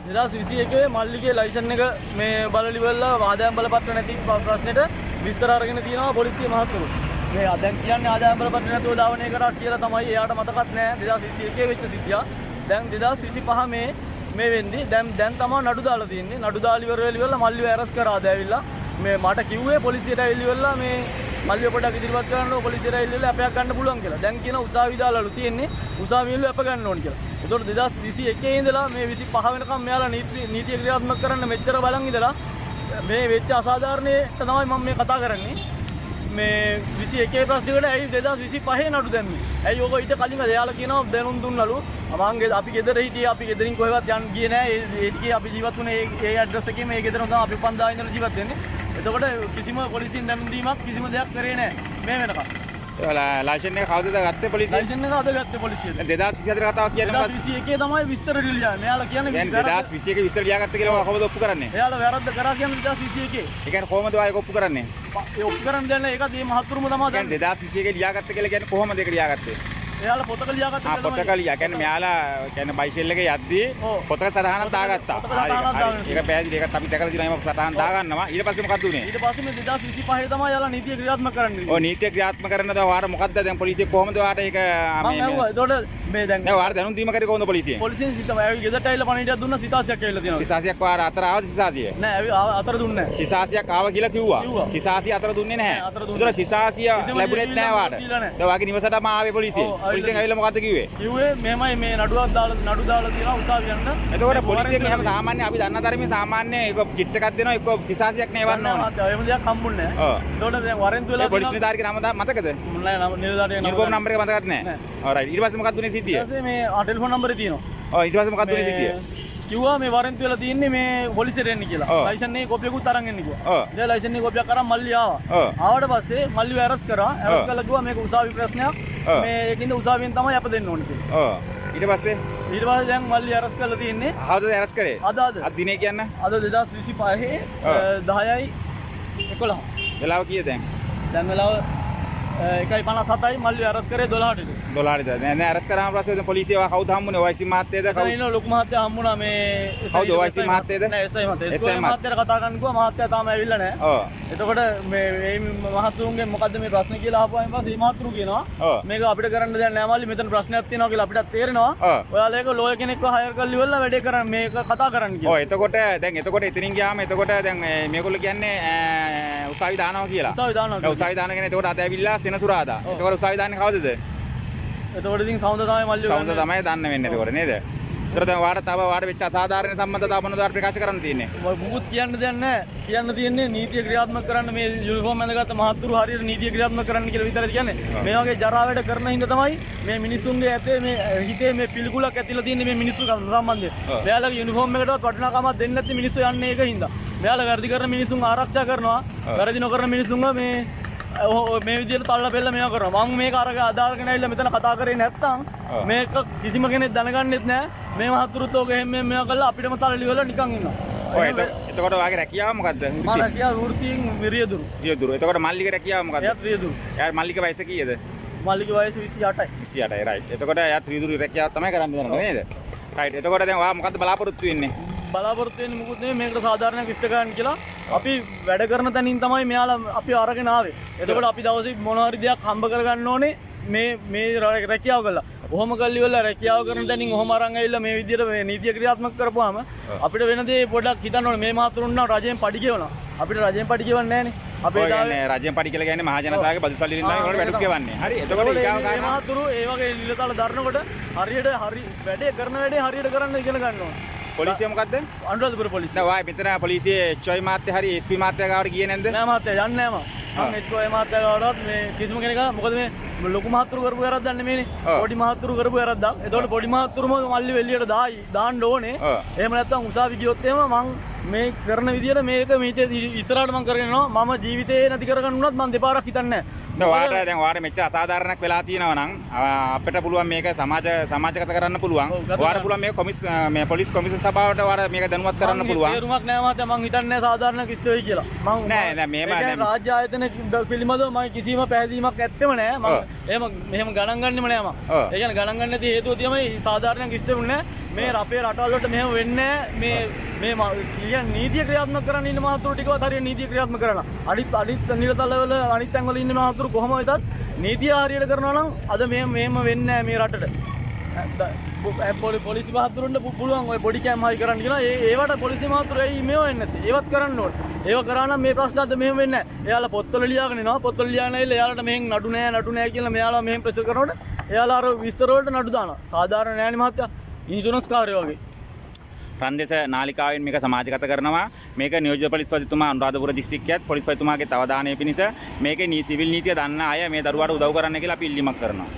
2021 මල්ලිගේ licence එක මේ බලලිවලා ආදායම් බලපත්‍ර නැති ප්‍රශ්නෙට විස්තර අරගෙන තියෙනවා පොලිසිය මහත්තුරු. මේ දැන් කියන්නේ ආදායම් බලපත්‍ර නැතුව ධාවනය කරා කියලා තමයි එයාට මතකත් නැහැ 2021 වෙච්ච සිද්ධිය. දැන් 2025 මේ වෙන්නේ දැන් තමයි නඩු දාලා තියෙන්නේ. නඩු දාලා ඉවර වෙලා මල්ලිව ඇරස් කරාද ඇවිල්ලා මේ මට කිව්වේ පොලිසියට ඇවිල්ලා මේ මල්ලිව පොඩක් ඉදිරිපත් කරන්න පොලිසියට ඇවිල්ලා අපයක් ගන්න පුළුවන් කියලා. දැන් කියන උසාවි දාලාලු තියෙන්නේ උසාවියලු අප ගන්න ඕන කියලා. ඒතකොට 2021 ඉඳලා මේ 25 වෙනකම් මෙයාලා නීතිය ක්‍රියාත්මක කරන්න මෙච්චර බලන් ඉඳලා මේ වෙච්ච අසාධාරණයට තමයි මම මේ කතා කරන්නේ. මේ 21 ප්‍රශ්නෙකට ඇයි 2025 නඩු දැම්මේ? ඇයි ඕක ඊට කලින් එයාලා කියනවා දැනුම් දුන්නලු. මම අපි ගෙදර හිටියේ අපි ගෙදරින් කොහෙවත් යන්න ගියේ නෑ. ඒ ටිකේ අපි ජීවත් වුණේ ඒ ඇඩ්‍රස් එකේ මේ ගෙදරම තමයි අපි 5000 ඉඳලා ජීවත් වෙන්නේ. එතකොට කිසිම පොලිසියෙන් දැනුම් දීමක් කිසිම දෙයක් කරේ නෑ මේ වෙනකම්. ලයිසන් එක කවුද ගත්තේ පොලිසිය? ලයිසන් එක අද ගත්තේ පොලිසිය. 2024 කතාවක් කියන්නේ මොකක්ද? 2021 තමයි විස්තර ලියලා. මෙයාලා කියන්නේ දැන් 2021 විස්තර ලියාගත්ත කියලා කොහොමද ඔප්පු කරන්නේ? එයාලා වැරද්ද කරා කියන්නේ 2021. ඒ කියන්නේ කොහොමද ඔය ඔප්පු කරන්නේ? ඒ ඔප්පු කරන්න දෙන්න ඒකත් මේ මහත්තුරුම තමයි දැන් 2021 ලියාගත්ත කියලා කියන්නේ කොහොමද ඒක ලියාගත්තේ? එයාලා පොතක ලියාගත්ත කියලා තමයි. පොතක ලියා. කියන්නේ මෙයාලා කියන්නේ බයිසෙල් එකේ යද්දී පොතක සටහනක් දාගත්තා. ඒක පැහැදිලි. ඒකත් අපි දැකලා තියෙනවා එහෙම සටහන් දාගන්නවා. ඊට පස්සේ මොකක්ද උනේ? ඊට පස්සේ මේ 2025 තමයි එයාලා නීතිය ක්‍රියාත්මක කරන්නේ. ඔව් නීතිය ක්‍රියාත්මක කරනද ඔයාට මොකද්ද දැන් පොලිසිය කොහොමද ඔයාට ඒක මම ඇහුවා. ඒතකොට මේ දැන් නෑ ඔයාට දැනුම් දීම කරේ කොහොමද පොලිසියෙන්? පොලිසියෙන් සිතම ඇවි ගෙදරට ඇවිල්ලා පණිවිඩයක් දුන්නා සිතාසියක් ඇවිල්ලා තියෙනවා. සිසාසියක් ඔයාට අතර ආවද සිසාසිය? නෑ අතර දුන්නේ නෑ. සිසාසියක් ආව කියලා කිව්වා. සිසාසිය අතර දුන්නේ නැහැ. ඒතර සිසාසිය ලැබුණෙත් නෑ ඔයාට. දැන් ඔයාගේ නිවසටම ආවේ පොලිසිය. පොලිසියෙන් ඇවිල්ලා මොකද්ද කිව්වේ? කිව්වේ මෙහෙමයි මේ නඩු දාලා තියෙනවා උසාවියන්ට. එතකොට පොලිසියෙන් එහෙම සාමාන්‍ය අපි දන්න තරමේ සාමාන්‍ය ඒක කිට් එකක් දෙනවා එක්ක සිසාසියක් නෙවන්න ඕන. එහෙම දෙයක් හම්බුන්නේ නැහැ. ඒතකොට දැන් වරෙන්තු වෙලා පොලිස් නිලධාරිගේ නම මතකද? නෑ නිලධාරිගේ නම. නිර්ගෝම නම්බර් එක මතකත් නැහැ. ඔරයිට් ඊට පස්සේ මොකක්ද උනේ සිද්ධිය? ඊට පස්සේ මේ ටෙලිෆෝන් නම්බරේ තියෙනවා. ඔව් ඊට පස්සේ මොකක්ද උනේ සිද්ධිය? කිව්වා මේ වරෙන්තු වෙලා තියෙන්නේ මේ පොලිසියට එන්න කියලා. ලයිසන් එකේ කොපියකුත් අරන් එන්න කිව්වා. ඉතින් ලයිසන් එකේ කොපියක් අරන් මල්ලි ආවා. ආවට පස්සේ මල්ලිව ඇරස් කරා. ඇරස් කළා කිව්වා මේක උසාවි ප්‍රශ්නයක්. මේ ඒකින්ද උසාවියෙන් තමයි අප දෙන්න ඕනේ කියලා. ඊට පස්සේ දැන් මල්ලි ඇරස් කරලා තියෙන්නේ. හවුද ඇරස් කරේ? අද දිනේ කියන්න. අද 2025 10යි 11. වෙලාව කීයද දැන්? දැන් වෙලාව 1:57යි මල්ලි ඇරස් කරේ 12ට. 12ට. නෑ ඇරස් කරාම පස්සේ දැන් පොලිසිය කවුද හම්බුනේ? ඔයිසි මහත්තයද කවුද? ඉන්න ලොකු මහත්තයා හම්බුණා මේ කවුද ඔයිසි මහත්තයද? නෑ එස්ఐ මහත්තයා. එස්ఐ මහත්තයාට කතා කරන්න කිව්වා මහත්තයා තාම ඇවිල්ලා නෑ. ඔව්. එතකොට මේ මහතුරුන්ගේ මොකද්ද මේ ප්‍රශ්නේ කියලා අහපුවාම පස්සේ මේ මහතුරු කියනවා මේක අපිට කරන්න දෙයක් නෑ මල්ලි මෙතන ප්‍රශ්නයක් තියෙනවා කියලා අපිට තේරෙනවා. ඔයාලා ඒක ලෝය කෙනෙක්ව හයර් කරලා ඉවරලා වැඩේ කරන්න මේක කතා කරන්න කියලා. ඔව් එතකොට එතනින් ගියාම එතකොට දැන් මේගොල්ලෝ කියන්නේ උසාවි දානවා කියලා. උසාවි දානවා. උසාවි දාන කෙනා එතකොට අද ඇවිල්ලා සෙනසුරාදා. එතකොට උසාවි දාන්නේ කවදද? එතකොට ඉතින් සෞන්ද තමයි මල්ලි සෞන්ද තමයි දන්න වෙන්නේ එතකොට නේද? ඒතර දැන් වාට වෙච්ච අසාධාරණ සම්බන්ධතාව මොනවද ප්‍රකාශ කරන්න තියෙන්නේ? මුකුත් කියන්න දෙයක් නැහැ. කියන්න තියෙන්නේ නීතිය ක්‍රියාත්මක කරන්න මේ යුනිෆෝම් ඇඳගත්ත මහත්තුරු හරියට නීතිය ක්‍රියාත්මක කරන්න කියලා විතරයි කියන්නේ. මේ වගේ ජරා වැඩ කරන හින්දා තමයි මේ මිනිස්සුන්ගේ ඇතේ මේ හිතේ මේ පිළිකුලක් ඇතිලා තියෙන්නේ මේ මිනිස්සු සම්බන්ධයෙන්. මෙයාලගේ යුනිෆෝම් එකටවත් වටිනාකමක් දෙන්නේ නැති මිනිස්සු යන්නේ ඒක හින්දා. මෙයාලා වැරදි කරන මිනිස්සුන් ආරක්ෂා කරනවා. වැරදි නොකරන මිනිස්සුන්ව මේ විදිහට තල්ලා බෙල්ල මේවා කරනවා. මම මේක අදාරගෙන ඇවිල්ලා මෙතන කතා කරේ නැත්තම් මේක කිසිම කෙනෙක් දැනගන්නෙත් නැහැ. මේ මහතුරුත් ඕක එහෙම මේවා කරලා අපිටම තල්ලි වල නිකන් ඉන්නවා. ඔය එතකොට ඔයාගේ රැකියාව මොකද්ද? මම රැකියාව වෘත්තියෙන් රියදුරු. රියදුරු. එතකොට මල්ලිගේ රැකියාව මොකද්ද? එයාත් රියදුරු. එයා මල්ලිගේ වයස කීයද? මල්ලිගේ වයස 28යි. 28යි රයිට්. එතකොට එයාත් රියදුරු රැකියාව තමයි කරන්න දෙනව නේද? රයිට්. එතකොට දැන් ඔයා මොකද්ද බලාපොරොත්තු වෙන්නේ? බලාපොරොත්තු වෙන්නේ මුකුත් නෙමෙයි මේකට සාධාරණයක් ඉෂ්ට ගන්න කියලා. අපි වැඩ කරන තැනින් තමයි මෙයාලා අපි අරගෙන ආවේ. එතකොට අපි දවසේ මොන හරි දෙයක් හම්බ කරගන්න ඕනේ මේ රැකියාව කළා. ඔහොම කල්ලි වල රැකියාව කරන තැනින් ඔහොම අරන් ඇවිල්ලා මේ විදිහට මේ නීතිය ක්‍රියාත්මක කරපුවාම අපිට වෙන දේ පොඩ්ඩක් හිතන්න ඕනේ. මේ මහතුරුන් නම් රජයෙන් පඩි ගෙවනවා. අපිට රජයෙන් පඩි ගෙවන්නේ නැහනේ. අපේ කියන්නේ රජයෙන් පඩි කියලා කියන්නේ මහ ජනතාවගේ බදු සල්ලි වලින් තමයි ඒගොල්ලෝ වැඩක් ගෙවන්නේ. හරි. එතකොට මේ මහතුරු ඒ වගේ නිලතල දරනකොට හරියට වැඩේ කරන වැඩේ හරියට කරන්න ඉගෙන ගන්න ඕනේ. පොලිසිය මොකද්ද? අනුරාධපුර පොලිසිය. නෑ වායි මෙතන පොලිසියේ එච්.ඔයි මාත්‍ය හරි එස්.පී මාත්‍ය ගාවට ගියේ නැන්ද? නෑ මාත්‍ය යන්නේ නෑ මම එච්.ඔයි මාත්‍ය ගාවටවත් මේ කිසිම කෙනෙක් මොකද මේ ලොකු මහතුරු කරපු වැරද්දක් නෙමෙයිනේ. පොඩි මහතුරු කරපු වැරද්දක්. එතකොට පොඩි මහතුරුම මල්ලි වෙල්ලියට දාන්න ඕනේ. එහෙම නැත්නම් උසාවි ගියොත් එහෙම මං මේ කරන විදියට මේක මීට ඉස්සරහට මම කරගෙන යනවා. මම ජීවිතේ නැති කරගන්න උනත් මම දෙපාරක් හිතන්නේ නැහැ. දැන් වාට මෙච්චර අසාධාරණයක් වෙලා තියෙනවා නම් අපිට පුළුවන් මේක සමාජගත කරන්න පුළුවන්. වාට පුළුවන් මේක මේ පොලිස් කොමිසම සභාවට වාට මේක දැනුවත් කරන්න පුළුවන්. තේරුමක් නැහැ මහත්තයා. මම හිතන්නේ සාධාරණ කිස්ට් වෙයි කියලා. නෑ මේම රාජ්‍ය ආයතන පිළිබඳව මම කිසිම පැහැදීමක් ඇත්තෙම නැහැ. මම එහෙම ගණන් ගන්නෙම නැහැ මම. ඒ කියන්නේ ගණන් ගන්න නැති හේතුව තමයි සාධාරණ කිස්ට් වෙන්නේ මේ අපේ රටවල් වලට මෙහෙම වෙන්නේ මේ කියන්නේ නීතිය ක්‍රියාත්මක කරන්න ඉන්න මහතුරු ටිකවත් හරියට නීතිය ක්‍රියාත්මක කරනවා. අනිත් නිලතල වල අනිත් තැන් වල ඉන්න මහතුරු කොහොම වෙතත් නීතිය හරියට කරනවා නම් අද මෙහෙම වෙන්නේ නැහැ මේ රටට. පොලිසි මහතුරුන්ට පුළුවන් ඔය බොඩි කැම් හයි කරන්න කියලා. ඒවට පොලිසි මහතුරු එයි මේව වෙන්නේ නැත්තේ. ඒවත් කරන්න ඕනේ. ඒව කරා නම් මේ ප්‍රශ්න අද මෙහෙම වෙන්නේ නැහැ. එයාලා පොත්වල ලියාගෙන එනවා. පොත්වල ලියාගෙන ඇවිල්ලා එයාලට මෙහෙන් නඩු නැහැ කියලා මෙයාලා මෙහෙන් ප්‍රෙෂර් කරනකොට එයාලා අර විස්තර වලට නඩු දානවා. සාධාරණ නෑනේ මහත්තයා. ඉන්ෂුරන්ස් කාර්යය වගේ. රන්දෙස නාලිකාවෙන් මේක සමාජගත කරනවා. මේක නියෝජ්‍ය පොලිස්පතිතුමා අනුරාධපුර දිස්ත්‍රික්කයේත් පොලිස්පතිතුමාගේ අවධානය පිණිස මේකේ සිවිල් නීතිය දන්න අය මේ දරුවාට උදව් කරන්න කියලා අපි ඉල්ලීමක් කරනවා.